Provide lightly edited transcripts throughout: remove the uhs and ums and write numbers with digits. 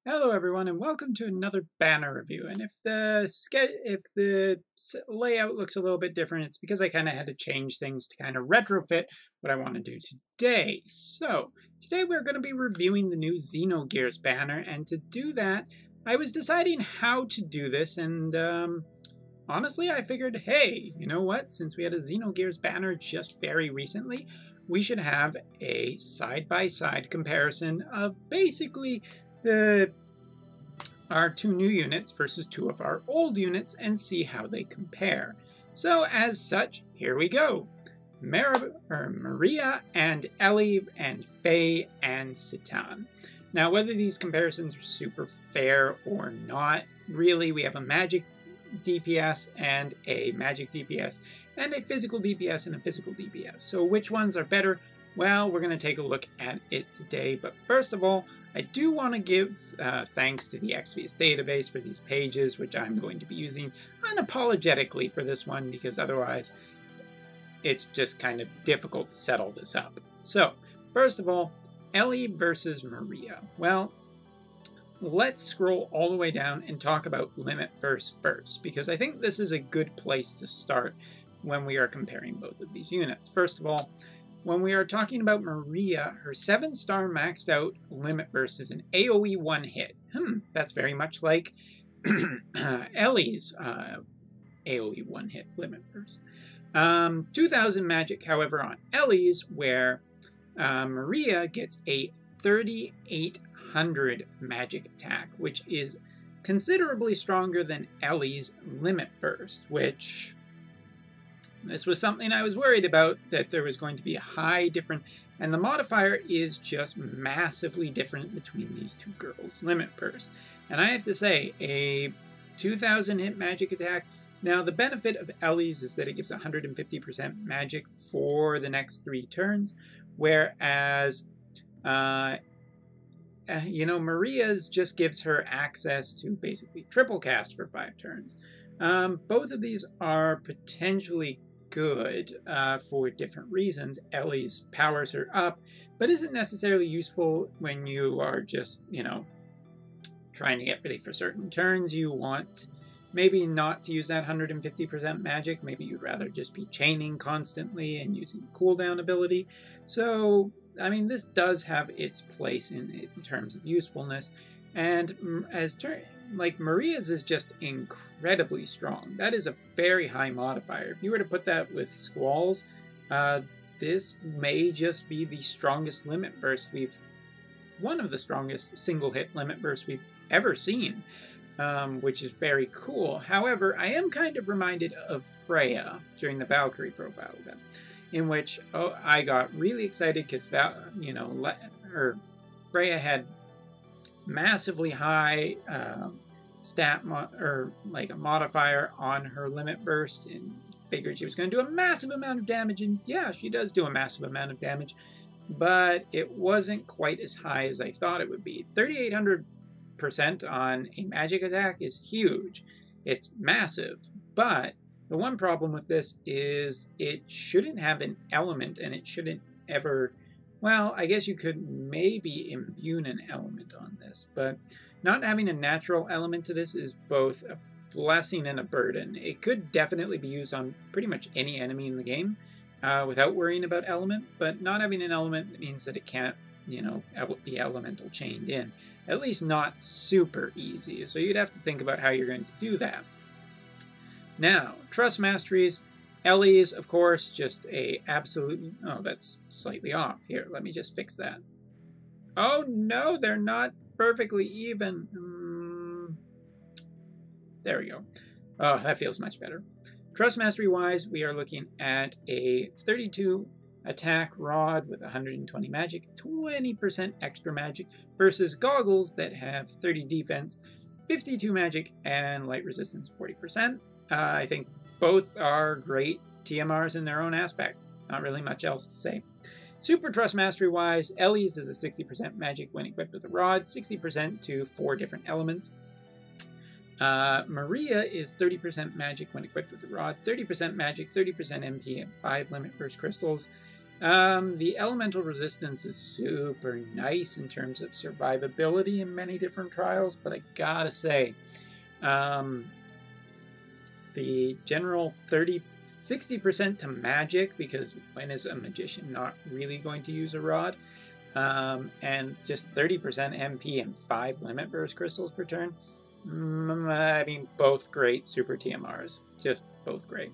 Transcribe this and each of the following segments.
Hello, everyone, and welcome to another banner review. And if the layout looks a little bit different, it's because I kind of had to change things to kind of retrofit what I want to do today. So today we're going to be reviewing the new Xenogears banner, and to do that, I was deciding how to do this, and honestly, I figured, hey, you know what? Since we had a Xenogears banner just very recently, we should have a side-by-side comparison of basically our two new units versus two of our old units and see how they compare. So as such, here we go. Maria and Ellie and Faye and Citan. Now, whether these comparisons are super fair or not, really, we have a magic DPS and a magic DPS, and a physical DPS and a physical DPS. So which ones are better? Well, we're going to take a look at it today, but first of all, I do want to give thanks to the XVS database for these pages, which I'm going to be using unapologetically for this one, because otherwise it's just kind of difficult to set all this up. So, first of all, Ellie versus Maria. Well, let's scroll all the way down and talk about limit burst first, because I think this is a good place to start when we are comparing both of these units. First of all, when we are talking about Maria, her 7-star maxed out limit burst is an AoE one hit. That's very much like Ellie's AoE one hit limit burst. 2000 magic, however, on Ellie's, where Maria gets a 3800 magic attack, which is considerably stronger than Ellie's limit burst, which this was something I was worried about, that there was going to be a high difference, and the modifier is just massively different between these two girls' limit bursts. And I have to say, a 2000 hit magic attack. Now, the benefit of Ellie's is that it gives 150% magic for the next 3 turns, whereas, Maria's just gives her access to basically triple cast for 5 turns. Both of these are potentially good for different reasons. Ellie's powers her up, but isn't necessarily useful when you are just, trying to get ready for certain turns. You want maybe not to use that 150% magic. Maybe you'd rather just be chaining constantly and using the cooldown ability. So, I mean, this does have its place in terms of usefulness. And Maria's is just incredibly strong. That is a very high modifier. If you were to put that with Squall's, this may just be the strongest limit burst one of the strongest single hit limit bursts we've ever seen, which is very cool. However, I am kind of reminded of Freya during the Valkyrie profile event, in which I got really excited because Freya had massively high a modifier on her limit burst, and figured she was going to do a massive amount of damage, and yeah, she does do a massive amount of damage, but it wasn't quite as high as I thought it would be. 3,800% on a magic attack is huge. It's massive, but the one problem with this is it shouldn't have an element, and it shouldn't ever... Well, I guess you could maybe imbue an element on this, but not having a natural element to this is both a blessing and a burden. It could definitely be used on pretty much any enemy in the game without worrying about element, but not having an element means that it can't, be elemental chained in. At least not super easy, so you'd have to think about how you're going to do that. Now, Trust Masteries. Ellie's, of course, just a absolute... Oh, that's slightly off. Here, let me just fix that. Oh, no, they're not perfectly even. There we go. Oh, that feels much better. Trust Mastery-wise, we are looking at a 32 attack rod with 120 magic, 20% extra magic, versus Goggles that have 30 defense, 52 magic, and light resistance 40%. I think both are great TMRs in their own aspect. Not really much else to say. Super Trust Mastery-wise, Ellie's is a 60% magic when equipped with a rod, 60% to 4 different elements. Maria is 30% magic when equipped with a rod, 30% magic, 30% MP, and 5 limit burst crystals. The elemental resistance is super nice in terms of survivability in many different trials, but I gotta say, the general 60% to magic, because when is a magician not really going to use a rod? And just 30% MP and 5 limit burst crystals per turn. I mean, both great super TMRs. Just both great.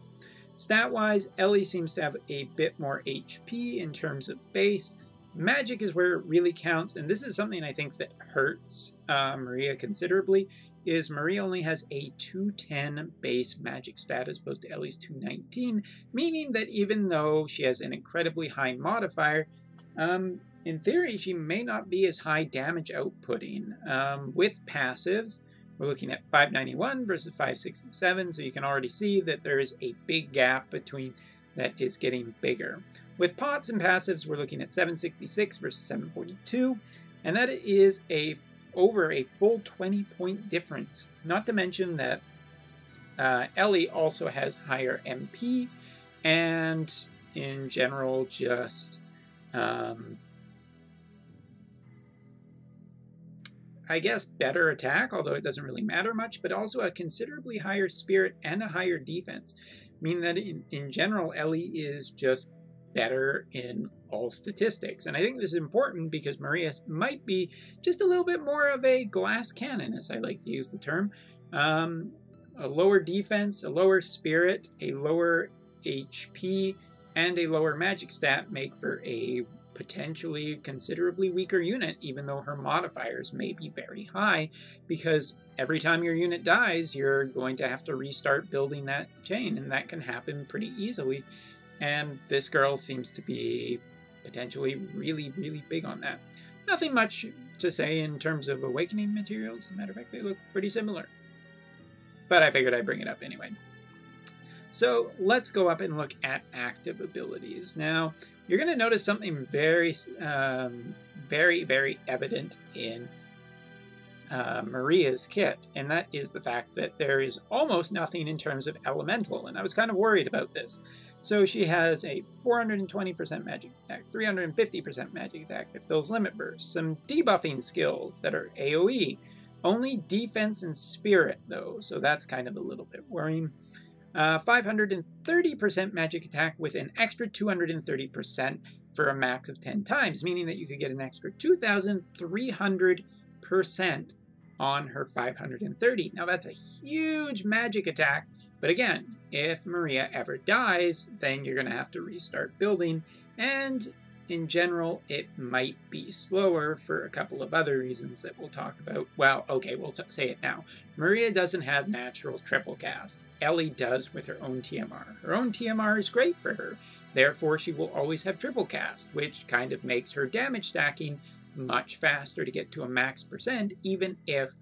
Stat-wise, Ellie seems to have a bit more HP in terms of base. Magic is where it really counts, and this is something I think that hurts Maria considerably, is Maria only has a 210 base magic stat as opposed to Ellie's 219, meaning that even though she has an incredibly high modifier, in theory she may not be as high damage outputting. With passives, we're looking at 591 versus 567, so you can already see that there is a big gap between that is getting bigger. With pots and passives, we're looking at 766 versus 742, and that is over a full 20-point difference. Not to mention that Ellie also has higher MP, and in general just I guess better attack, although it doesn't really matter much, but also a considerably higher spirit and a higher defense, meaning that in general Ellie is just better in all statistics. And I think this is important because Maria might be just a little bit more of a glass cannon, as I like to use the term. A lower defense, a lower spirit, a lower HP, and a lower magic stat make for a potentially considerably weaker unit, even though her modifiers may be very high, because every time your unit dies, you're going to have to restart building that chain, and that can happen pretty easily. And this girl seems to be potentially really, really big on that. Nothing much to say in terms of awakening materials. As a matter of fact, they look pretty similar. But I figured I'd bring it up anyway. So let's go up and look at active abilities. Now, you're going to notice something very, very evident in Maria's kit, and that is the fact that there is almost nothing in terms of elemental, and I was kind of worried about this. So she has a 420% magic attack, 350% magic attack that fills limit bursts, some debuffing skills that are AoE, only defense and spirit though, so that's kind of a little bit worrying. 530% magic attack with an extra 230% for a max of 10 times, meaning that you could get an extra 2,300% on her 530. Now that's a huge magic attack, but again, if Maria ever dies, then you're going to have to restart building, and in general, it might be slower for a couple of other reasons that we'll talk about. Well, okay, we'll say it now. Maria doesn't have natural triple cast. Ellie does with her own TMR. Her own TMR is great for her. Therefore, she will always have triple cast, which kind of makes her damage stacking much faster to get to a max percent, even if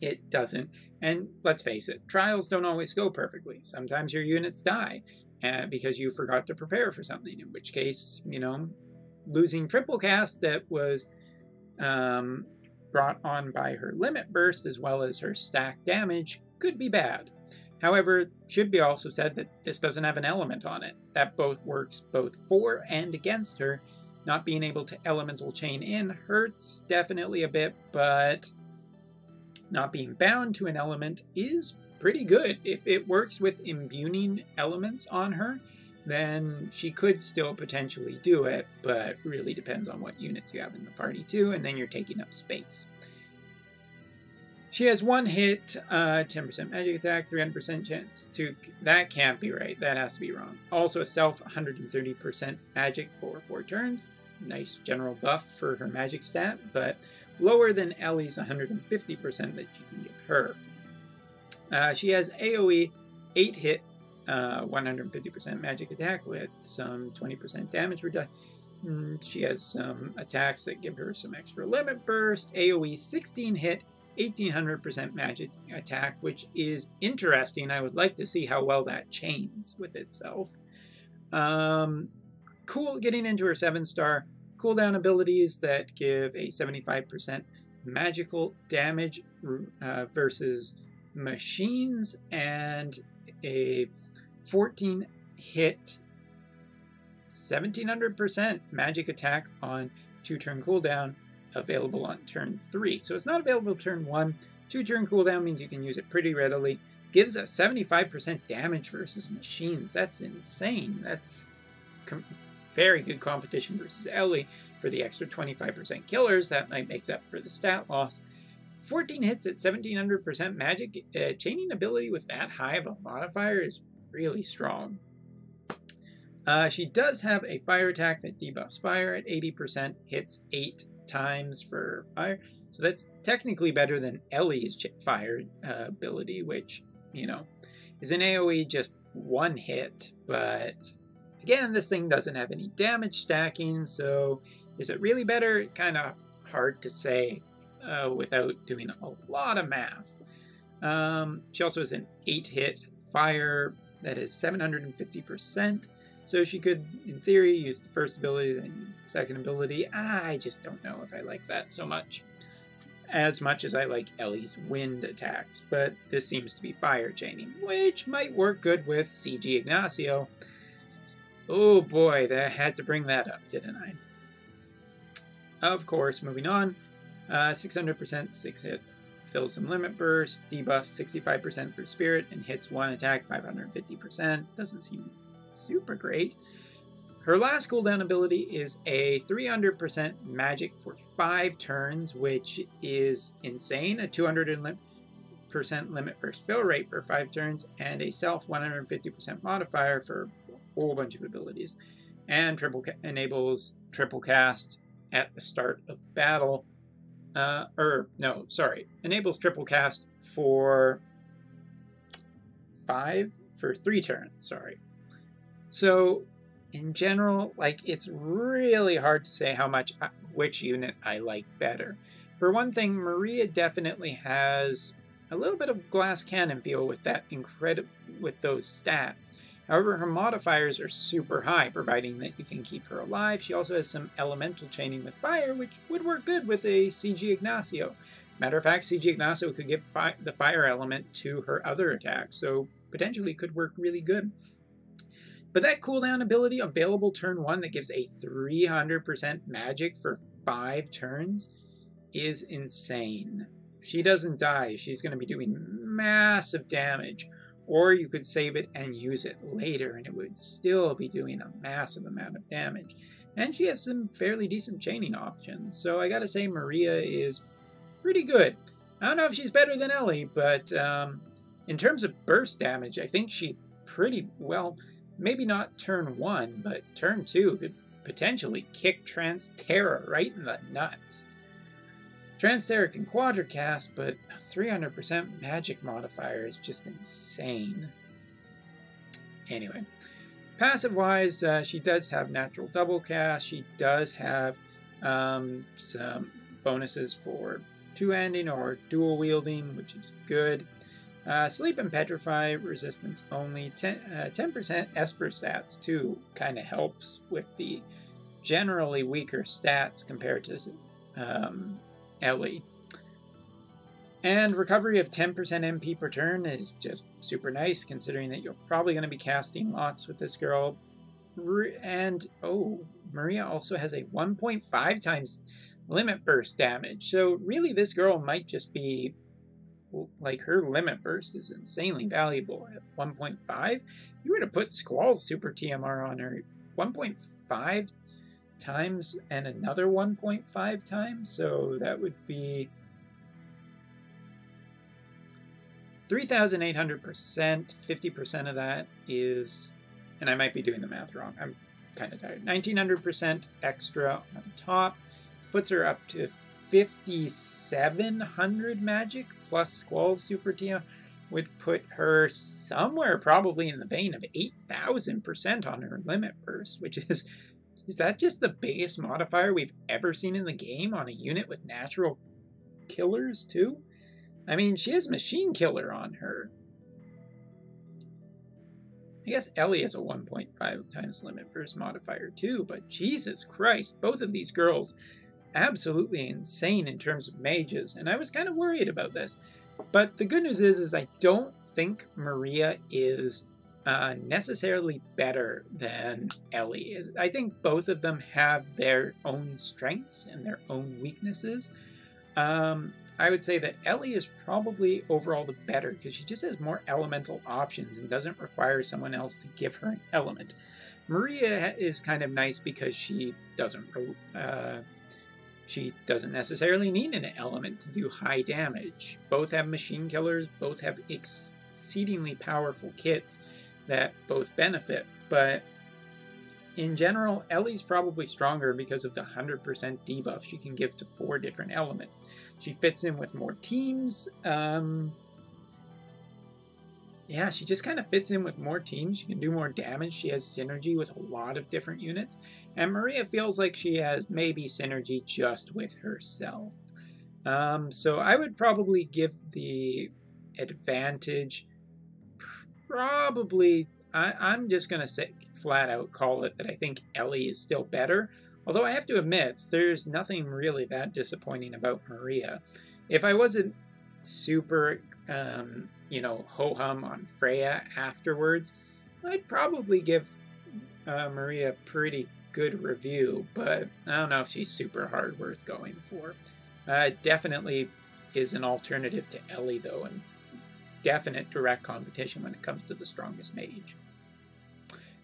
it doesn't. And let's face it, trials don't always go perfectly. Sometimes your units die because you forgot to prepare for something, in which case, you know, losing triple cast that was brought on by her limit burst as well as her stack damage could be bad. However, it should be also said that this doesn't have an element on it. That both works both for and against her. Not being able to elemental chain in hurts definitely a bit, but not being bound to an element is pretty good. If it works with imbuing elements on her, then she could still potentially do it, but really depends on what units you have in the party too, and then you're taking up space. She has one hit, 10% magic attack, 300% chance to... That can't be right. That has to be wrong. Also a self 130% magic for 4 turns. Nice general buff for her magic stat, but lower than Ellie's 150% that you can give her. She has AoE, 8 hit, 150% magic attack with some 20% damage reduction. She has some attacks that give her some extra limit burst. AoE 16 hit, 1800% magic attack, which is interesting. I would like to see how well that chains with itself. Cool, getting into her 7-star cooldown abilities that give a 75% magical damage versus machines and a 14 hit 1700% magic attack on 2-turn cooldown, available on turn 3. So it's not available turn 1. 2-turn cooldown means you can use it pretty readily. Gives us 75% damage versus machines. That's insane. That's very good competition versus Ellie for the extra 25% killers. That might make up for the stat loss. 14 hits at 1700% magic. Chaining ability with that high of a modifier is really strong. She does have a fire attack that debuffs fire at 80%, hits 8 times for fire. So that's technically better than Ellie's fire ability, which, you know, is an AoE just 1 hit. But again, this thing doesn't have any damage stacking, so is it really better? Kind of hard to say without doing a lot of math. She also has an 8-hit fire that is 750%. So she could, in theory, use the first ability, then use the second ability. I just don't know if I like that so much. As much as I like Ellie's wind attacks. But this seems to be fire chaining, which might work good with CG Ignacio. Oh boy, I had to bring that up, didn't I? Of course, moving on. 600%, 6-hit. Fills some limit burst, debuffs 65% for spirit, and hits 1 attack 550%. Doesn't seem super great. Her last cooldown ability is a 300% magic for 5 turns, which is insane. A 200% limit burst fill rate for 5 turns, and a self 150% modifier for a whole bunch of abilities. And enables triple cast at the start of battle. Enables triple cast for 3 turns, sorry. So, in general, like, it's really hard to say which unit I like better. For one thing, Maria definitely has a little bit of glass cannon feel with with those stats. However, her modifiers are super high, providing that you can keep her alive. She also has some elemental chaining with fire, which would work good with a CG Ignacio. Matter of fact, CG Ignacio could give the fire element to her other attacks, so potentially could work really good. But that cooldown ability available turn 1 that gives a 300% magic for 5 turns is insane. If she doesn't die, she's going to be doing massive damage. Or you could save it and use it later, and it would still be doing a massive amount of damage. And she has some fairly decent chaining options. So I gotta say, Maria is pretty good. I don't know if she's better than Ellie, but in terms of burst damage, I think she pretty well... Maybe not turn 1, but turn 2 could potentially kick Transterra right in the nuts. Transterra can quadricast, but a 300% magic modifier is just insane. Anyway, passive-wise, she does have natural double cast. She does have some bonuses for two-handing or dual-wielding, which is good. Sleep and Petrify resistance only. 10% Esper stats too kind of helps with the generally weaker stats compared to Ellie. And recovery of 10% MP per turn is just super nice, considering that you're probably going to be casting lots with this girl. And, oh, Maria also has a 1.5 times limit burst damage. So really this girl might just be... like, her limit burst is insanely valuable at 1.5. If you were to put Squall's super TMR on her, 1.5 times and another 1.5 times, so that would be 3,800%. 50% of that is, and I might be doing the math wrong, I'm kind of tired, 1,900% extra on the top, puts her up to 5,700 magic plus Squall's super TM would put her somewhere probably in the vein of 8,000% on her limit burst, which is that just the biggest modifier we've ever seen in the game on a unit with natural killers too? I mean, she has machine killer on her. I guess Ellie has a 1.5 times limit burst modifier too, but Jesus Christ, both of these girls absolutely insane in terms of mages, and I was kind of worried about this. But the good news is I don't think Maria is necessarily better than Ellie. I think both of them have their own strengths and their own weaknesses. I would say that Ellie is probably overall the better because she just has more elemental options and doesn't require someone else to give her an element. Maria is kind of nice because she doesn't necessarily need an element to do high damage. Both have machine killers, both have exceedingly powerful kits that both benefit, but in general, Ellie's probably stronger because of the 100% debuff she can give to 4 different elements. She fits in with more teams. Yeah, she just kind of fits in with more teams. She can do more damage. She has synergy with a lot of different units. And Maria feels like she has maybe synergy just with herself. So I would probably give the advantage probably... I'm just going to say, flat out call it that I think Ellie is still better. Although I have to admit, there's nothing really that disappointing about Maria. If I wasn't super, ho-hum on Freya afterwards, I'd probably give Maria a pretty good review, but I don't know if she's super hard worth going for. Definitely is an alternative to Ellie, though, and definite direct competition when it comes to the strongest mage.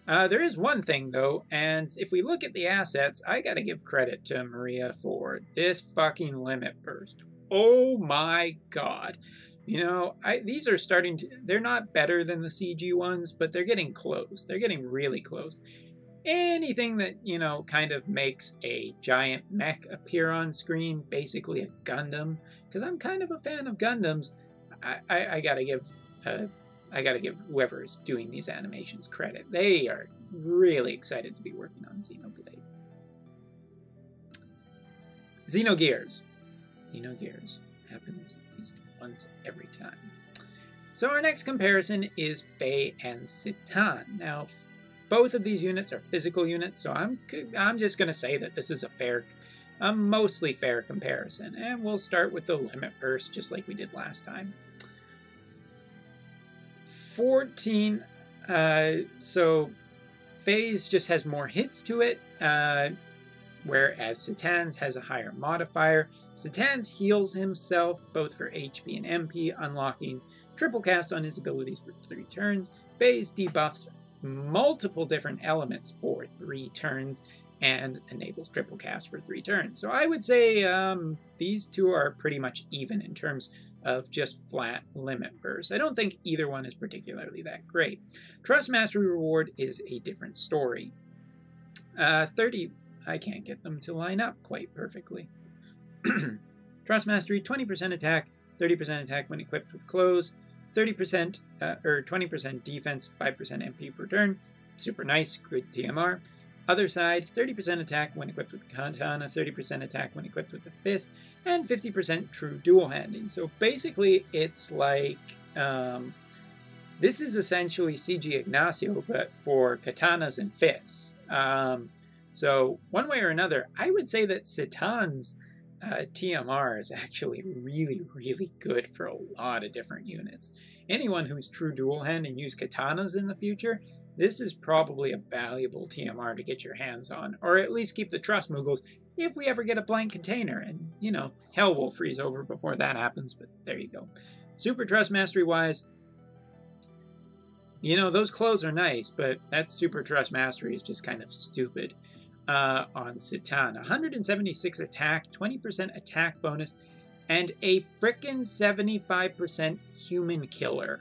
There is one thing, though, and if we look at the assets, I gotta give credit to Maria for this fucking limit burst. Oh my god. These are starting to... They're not better than the CG ones, but they're getting close. They're getting really close. Anything that, kind of makes a giant mech appear on screen, basically a Gundam, because I'm kind of a fan of Gundams, I gotta give whoever is doing these animations credit. They are really excited to be working on Xenoblade. Xenogears. Xenogears happens at least once every time. So our next comparison is Faye and Citan. Now, both of these units are physical units, so I'm just going to say that this is a mostly fair comparison. And we'll start with the limit burst, just like we did last time. 14, so Faye's just has more hits to it, whereas Citan's has a higher modifier. Citan's heals himself both for HP and MP, unlocking triple cast on his abilities for 3 turns. Faye's debuffs multiple different elements for 3 turns and enables triple cast for 3 turns. So I would say these two are pretty much even in terms of just flat limit bursts. I don't think either one is particularly that great. Trust Mastery Reward is a different story. 30, I can't get them to line up quite perfectly. Trust Mastery, 20% attack, 30% attack when equipped with clothes, 30% or 20% defense, 5% MP per turn. Super nice, good TMR. Other side, 30% attack when equipped with Katana, 30% attack when equipped with the Fist, and 50% true dual handing. So basically, it's like this is essentially CG Ignacio, but for katanas and fists. So one way or another, I would say that Citan's TMR is actually really, really good for a lot of different units. Anyone who's true dual hand and use katanas in the future, this is probably a valuable TMR to get your hands on, or at least keep the trust Moogles if we ever get a blank container, and, hell will freeze over before that happens, but there you go. Super Trust Mastery-wise, those clothes are nice, but that Super Trust Mastery is just kind of stupid on Citan. 176 attack, 20% attack bonus, and a frickin' 75% human killer.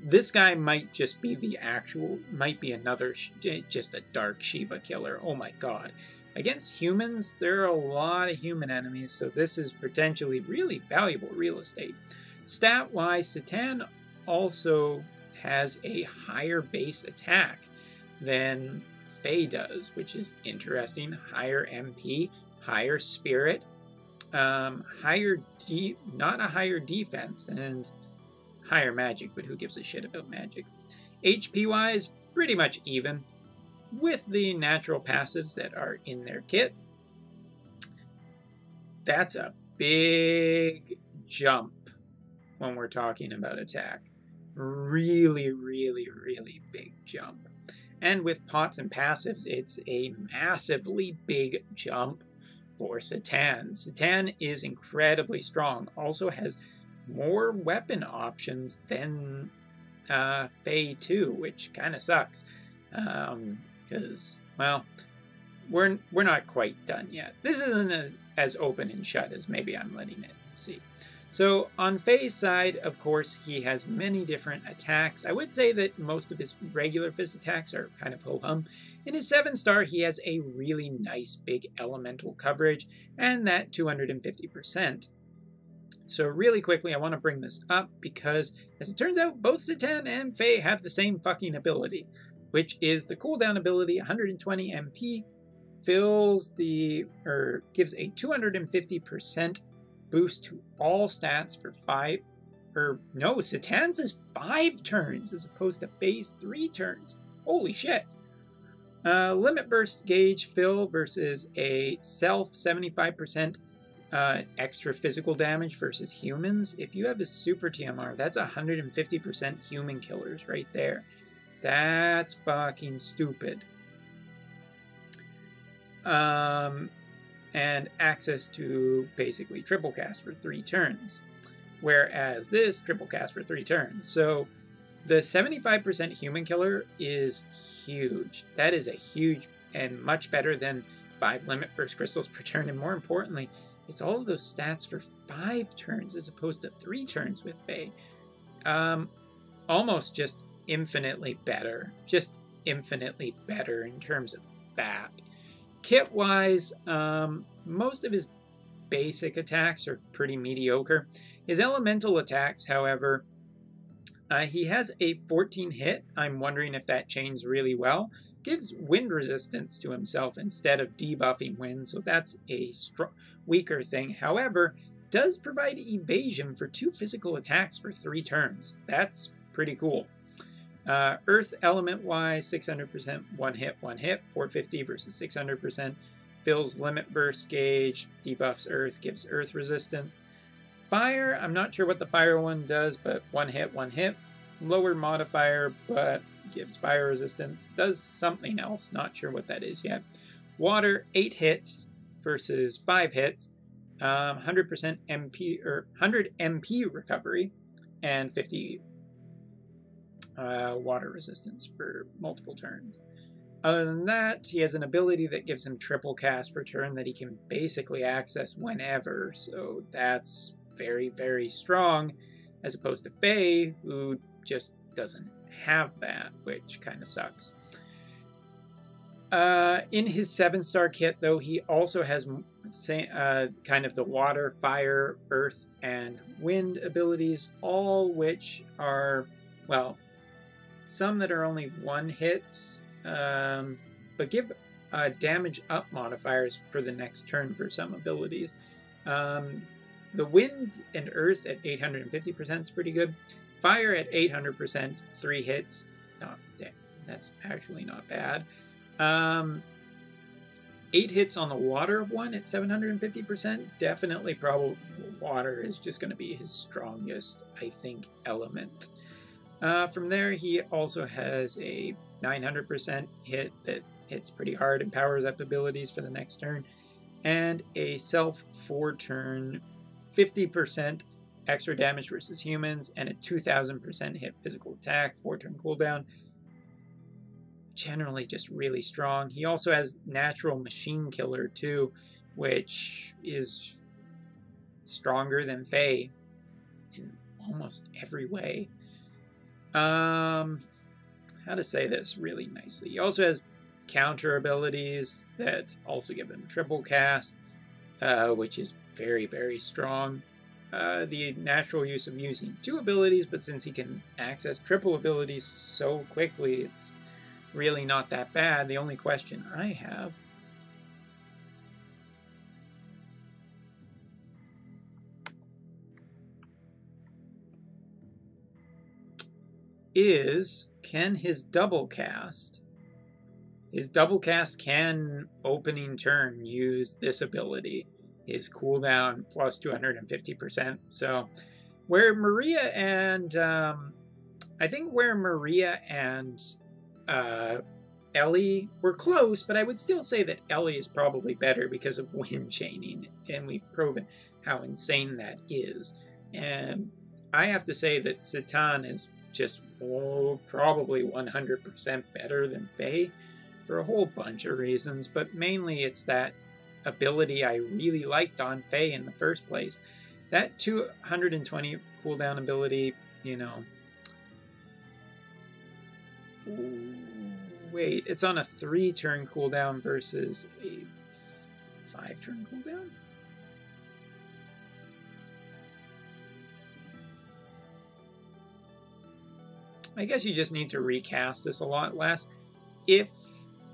This guy might just be might be another, just a Dark Shiva killer. Oh my god. Against humans, there are a lot of human enemies, so this is potentially really valuable real estate. Stat-wise, Citan also has a higher base attack than Faye does, which is interesting. Higher MP, higher spirit, not a higher defense, and higher magic, but who gives a shit about magic? HP-wise, pretty much even, with the natural passives that are in their kit. That's a big jump when we're talking about attack. Really, really, really big jump. And with pots and passives, it's a massively big jump for Satan. Satan is incredibly strong. Also has more weapon options than Faye too, which kind of sucks. Because, well, we're not quite done yet. This isn't as open and shut as maybe I'm letting it see. So on Faye's side, of course, he has many different attacks. I would say that most of his regular fist attacks are kind of ho-hum. In his 7-star, he has a really nice big elemental coverage, and that 250%. So really quickly, I want to bring this up because, as it turns out, both Satan and Faye have the same fucking ability, which is the cooldown ability, 120 MP, gives a 250% boost to all stats for Satan's is 5 turns as opposed to Faye's 3 turns. Holy shit. Limit burst gauge fill versus a self 75% extra physical damage versus humans. If you have a super TMR, that's 150% human killers right there. That's fucking stupid. And access to basically triple cast for 3 turns. Whereas this triple cast for 3 turns. So the 75% human killer is huge. That is a huge and much better than 5 limit burst crystals per turn. And more importantly, it's all of those stats for 5 turns as opposed to 3 turns with Faye. Almost just infinitely better. Just infinitely better in terms of that. Kit-wise, most of his basic attacks are pretty mediocre. His elemental attacks, however, he has a 14 hit. I'm wondering if that chains really well. Gives wind resistance to himself instead of debuffing wind, so that's a weaker thing. However, does provide evasion for 2 physical attacks for 3 turns. That's pretty cool. Earth element wise, 600%, 1 hit, 450 versus 600%. Fills limit burst gauge, debuffs earth, gives earth resistance. Fire, I'm not sure what the fire one does, but 1 hit, 1 hit. Lower modifier, but gives fire resistance. Does something else, not sure what that is yet. Water, 8 hits versus 5 hits. 100% MP, or 100 MP recovery, and 50 water resistance for multiple turns. Other than that, he has an ability that gives him triple cast per turn that he can basically access whenever, so that's very, very strong, as opposed to Faye, who just doesn't have that, which kind of sucks. In his 7-star kit, though, he also has kind of the water, fire, earth, and wind abilities, all which are, well, some that are only 1 hits, but give damage up modifiers for the next turn for some abilities. The wind and earth at 850% is pretty good. Fire at 800%, 3 hits. That's actually not bad. 8 hits on the water one at 750%. Definitely, probably water is just going to be his strongest, I think, element. From there, he also has a 900% hit that hits pretty hard and powers up abilities for the next turn, and a self 4-turn 50% extra damage versus humans, and a 2000% hit physical attack, 4-turn cooldown. Generally just really strong. He also has natural machine killer too, which is stronger than Faye in almost every way. How to say this really nicely. He also has counter abilities that also give him triple cast, which is very, very strong. The natural use of using 2 abilities, but since he can access triple abilities so quickly, it's really not that bad. The only question I have is, can his double cast can opening turn use this ability, his cooldown plus 250%. So Where Maria and I think where Maria and Ellie were close, but I would still say that Ellie is probably better because of wind chaining, and we've proven how insane that is. And I have to say that Satan is just probably 100% better than Faye for a whole bunch of reasons, but mainly it's that ability I really liked on Faye in the first place. That 220 cooldown ability, you know... Wait, it's on a 3-turn cooldown versus a 5-turn cooldown? I guess you just need to recast this a lot less. If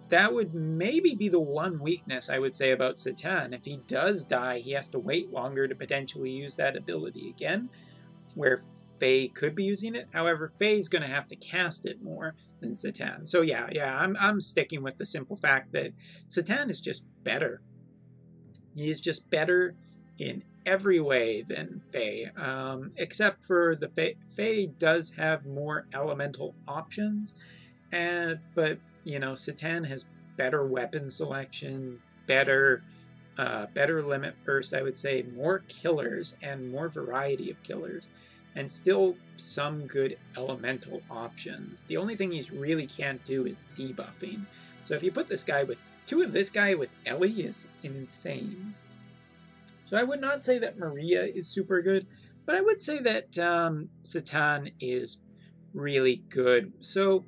that would maybe be the one weakness I would say about Satan. If he does die, he has to wait longer to potentially use that ability again, where Faye could be using it. However, Faye's going to have to cast it more than Satan. So yeah, I'm sticking with the simple fact that Satan is just better. He is just better in every way than Faye, except for the Faye does have more elemental options, but you know, Satan has better weapon selection, better limit burst, I would say, more killers and more variety of killers, and still some good elemental options. The only thing he really can't do is debuffing. So if you put this guy with this guy with Ellie is insane. So I would not say that Maria is super good, but I would say that Satan is really good. So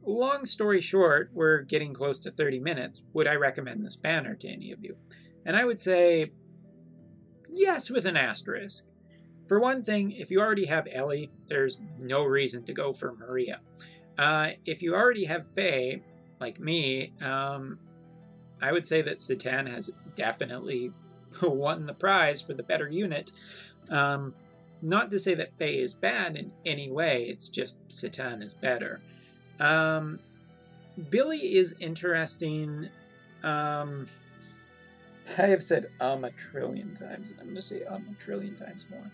long story short, we're getting close to 30 minutes. Would I recommend this banner to any of you? And I would say yes, with an asterisk. For one thing, if you already have Ellie, there's no reason to go for Maria. If you already have Faye, like me, I would say that Satan has definitely won the prize for the better unit. Not to say that Faye is bad in any way, it's just Satan is better. Billy is interesting. I have said a trillion times, and I'm going to say a trillion times more.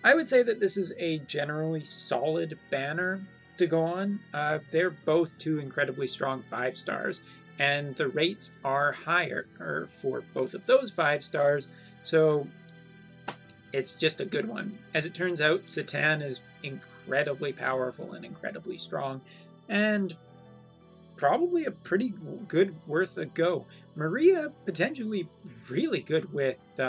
I would say that this is a generally solid banner to go on. They're both two incredibly strong 5 stars, and the rates are higher for both of those 5 stars, so it's just a good one. As it turns out, Satan is incredibly powerful and incredibly strong, and probably a pretty good worth a go. Maria, potentially really good with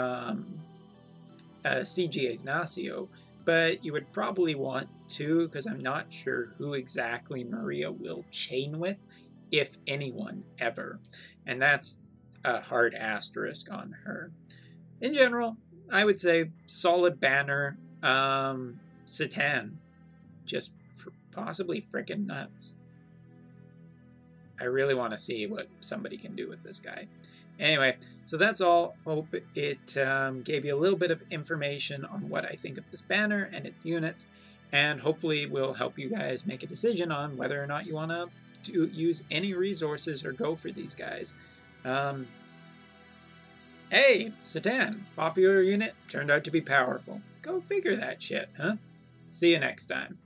CG Ignacio, but you would probably want to, because I'm not sure who exactly Maria will chain with, if anyone ever. And that's a hard asterisk on her. In general, I would say solid banner. Satan, just possibly freaking nuts. I really want to see what somebody can do with this guy. Anyway, so that's all. Hope it gave you a little bit of information on what I think of this banner and its units, and hopefully will help you guys make a decision on whether or not you want to use any resources or go for these guys. Hey, Satan, popular unit, turned out to be powerful. Go figure that shit, huh? See you next time.